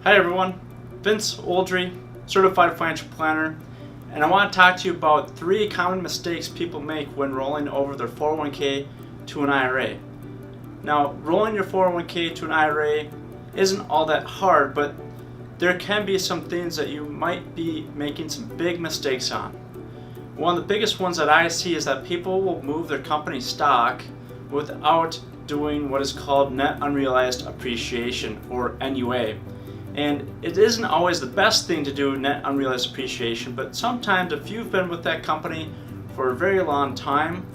Hi everyone, Vince Oldre, Certified Financial Planner, and I want to talk to you about 3 common mistakes people make when rolling over their 401k to an IRA. Now, rolling your 401k to an IRA isn't all that hard, but there can be some things that you might be making some big mistakes on. One of the biggest ones that I see is that people will move their company stock without doing what is called net unrealized appreciation, or NUA. And it isn't always the best thing to do, net unrealized appreciation, but sometimes if you've been with that company for a very long time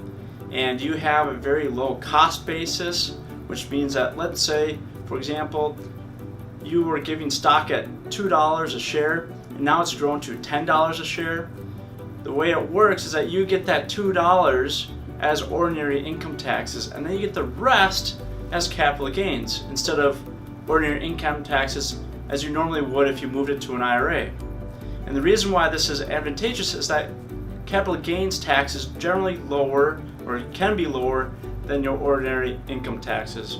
and you have a very low cost basis, which means that, let's say, for example, you were giving stock at $2 a share and now it's grown to $10 a share. The way it works is that you get that $2 as ordinary income taxes, and then you get the rest as capital gains instead of ordinary income taxes as you normally would if you moved it to an IRA. And the reason why this is advantageous is that capital gains tax is generally lower, or can be lower, than your ordinary income taxes.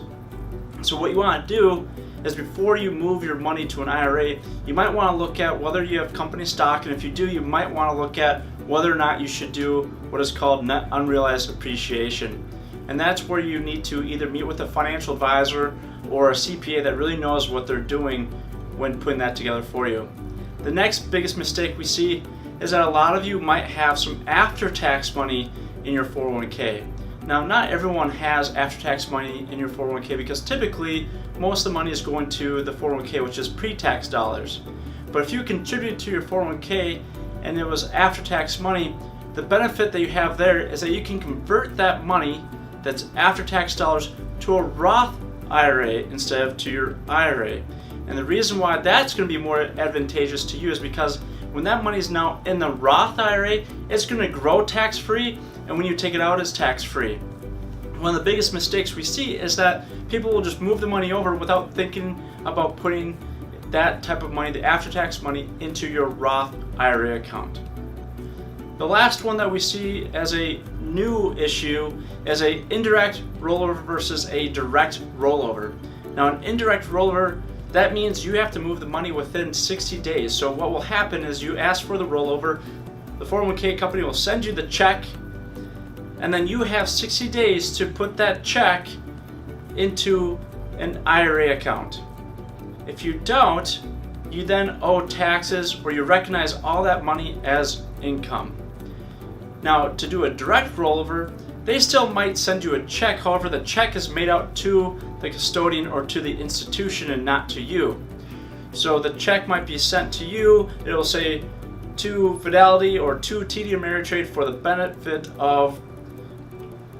So what you want to do is, before you move your money to an IRA, you might want to look at whether you have company stock, and if you do, you might want to look at whether or not you should do what is called net unrealized appreciation. And that's where you need to either meet with a financial advisor or a CPA that really knows what they're doing when putting that together for you. The next biggest mistake we see is that a lot of you might have some after-tax money in your 401k. Now, not everyone has after-tax money in your 401k because typically most of the money is going to the 401k, which is pre-tax dollars. But if you contribute to your 401k and it was after-tax money, the benefit that you have there is that you can convert that money that's after-tax dollars to a Roth IRA instead of to your IRA. And the reason why that's going to be more advantageous to you is because when that money is now in the Roth IRA, it's going to grow tax-free, and when you take it out, it's tax-free. One of the biggest mistakes we see is that people will just move the money over without thinking about putting that type of money, the after-tax money, into your Roth IRA account. The last one that we see as a new issue is an indirect rollover versus a direct rollover. Now, an indirect rollover, that means you have to move the money within 60 days. So what will happen is you ask for the rollover, the 401k company will send you the check, and then you have 60 days to put that check into an IRA account. If you don't, you then owe taxes, or you recognize all that money as income. Now, to do a direct rollover, they still might send you a check. However, the check is made out to the custodian or to the institution and not to you. So the check might be sent to you. It'll say to Fidelity or to TD Ameritrade for the benefit of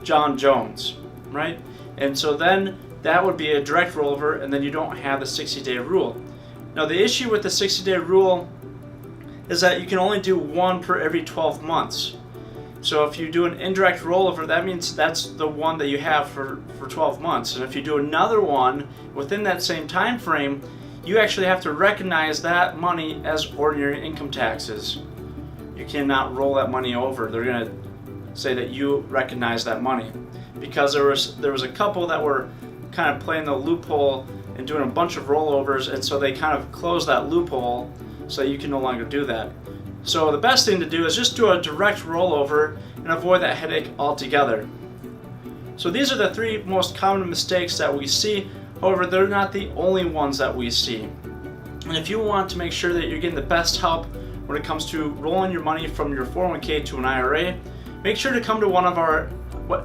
John Jones, right? And so then that would be a direct rollover, and then you don't have the 60-day rule. Now, the issue with the 60-day rule is that you can only do one per every 12 months. So if you do an indirect rollover, that means that's the one that you have for 12 months. And if you do another one within that same time frame, you actually have to recognize that money as ordinary income taxes. You cannot roll that money over. They're going to say that you recognize that money. Because there was a couple that were kind of playing the loophole and doing a bunch of rollovers, and so they kind of closed that loophole so that you can no longer do that. So the best thing to do is just do a direct rollover and avoid that headache altogether. So these are the 3 most common mistakes that we see. However, they're not the only ones that we see. And if you want to make sure that you're getting the best help when it comes to rolling your money from your 401k to an IRA, make sure to come to one of our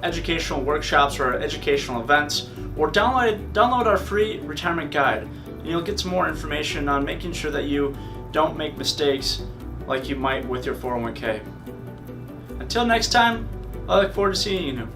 educational workshops or educational events, or download our free retirement guide. And you'll get some more information on making sure that you don't make mistakes like you might with your 401k. Until next time, I look forward to seeing you.